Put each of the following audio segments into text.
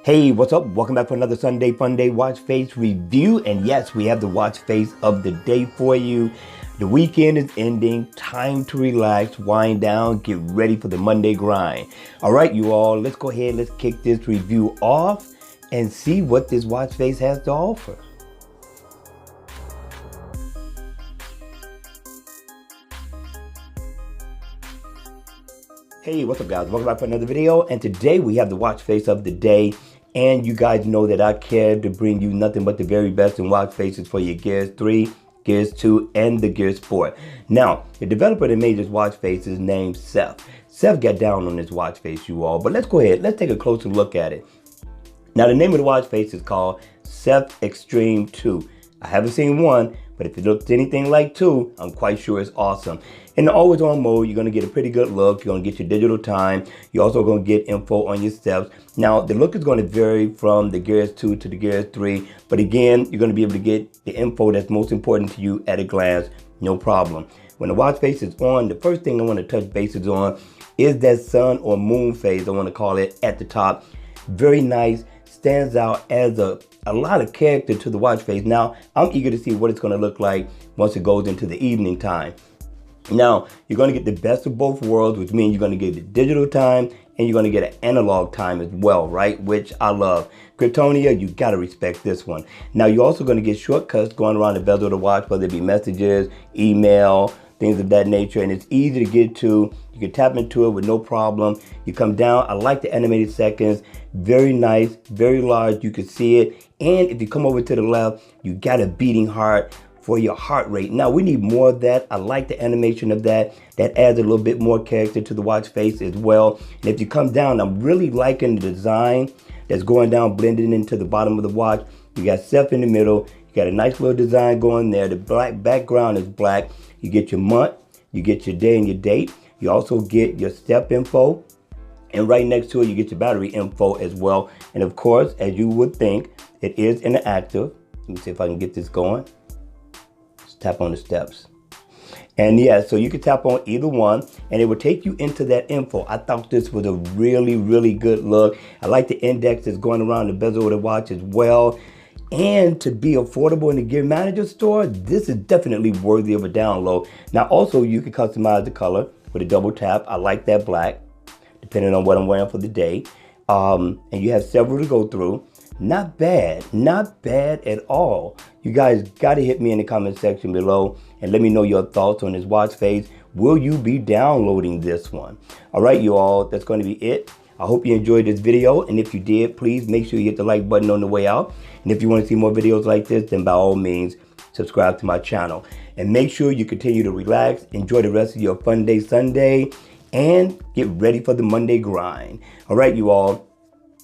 Hey, what's up? Welcome back for another Sunday Funday watch face review. And yes, we have the watch face of the day for you. The weekend is ending. Time to relax, wind down, get ready for the Monday grind. All right, you all, let's go ahead. Let's kick this review off and see what this watch face has to offer. Hey, what's up guys? Welcome back for another video. And today we have the watch face of the day. And you guys know that I care to bring you nothing but the very best in watch faces for your Gears 3, Gears 2, and the Gears Sport. Now, the developer that made this watch face is named SEFF. SEFF got down on this watch face, you all. But let's go ahead. Let's take a closer look at it. Now, the name of the watch face is called SEFF Extreme 2. I haven't seen one, but if it looks anything like 2, I'm quite sure it's awesome. In the always on mode, you're going to get a pretty good look. You're going to get your digital time. You're also going to get info on your steps. Now, the look is going to vary from the Gears 2 to the Gears 3. But again, you're going to be able to get the info that's most important to you at a glance. No problem. When the watch face is on, the first thing I want to touch bases on is that sun or moon phase, I want to call it, at the top. Very nice. Stands out as a lot of character to the watch face. Now, I'm eager to see what it's going to look like once it goes into the evening time. Now, you're going to get the best of both worlds, which means you're going to get the digital time and you're going to get an analog time as well, right? Which I love. Kryptonia, you got to respect this one. Now, you're also going to get shortcuts going around the bezel of the watch, whether it be messages, email, things of that nature, and it's easy to get to. You can tap into it with no problem. You come down. I like the animated seconds. Very nice, very large. You can see it. And if you come over to the left, you got a beating heart for your heart rate. Now, we need more of that. I like the animation of that. That adds a little bit more character to the watch face as well. And if you come down, I'm really liking the design that's going down, blending into the bottom of the watch. You got SEFF in the middle. You got a nice little design going there. The black background is black. You get your month, you get your day and your date. You also get your step info. And right next to it, you get your battery info as well. And of course, as you would think, it is interactive. Let me see if I can get this going. Just tap on the steps. And yeah, so you can tap on either one and it will take you into that info. I thought this was a really, really good look. I like the index that's going around the bezel of the watch as well. And to be affordable in the Gear Manager store, this is definitely worthy of a download. Now, also, you can customize the color with a double tap. I like that black, depending on what I'm wearing for the day. And you have several to go through. Not bad at all. You guys got to hit me in the comment section below and let me know your thoughts on this watch face. Will you be downloading this one? All right, you all, that's going to be it. I hope you enjoyed this video, and if you did, please make sure you hit the like button on the way out. And if you want to see more videos like this, then by all means, subscribe to my channel. And make sure you continue to relax, enjoy the rest of your fun day Sunday, and get ready for the Monday grind. All right, you all,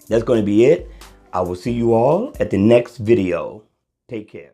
that's going to be it. I will see you all at the next video. Take care.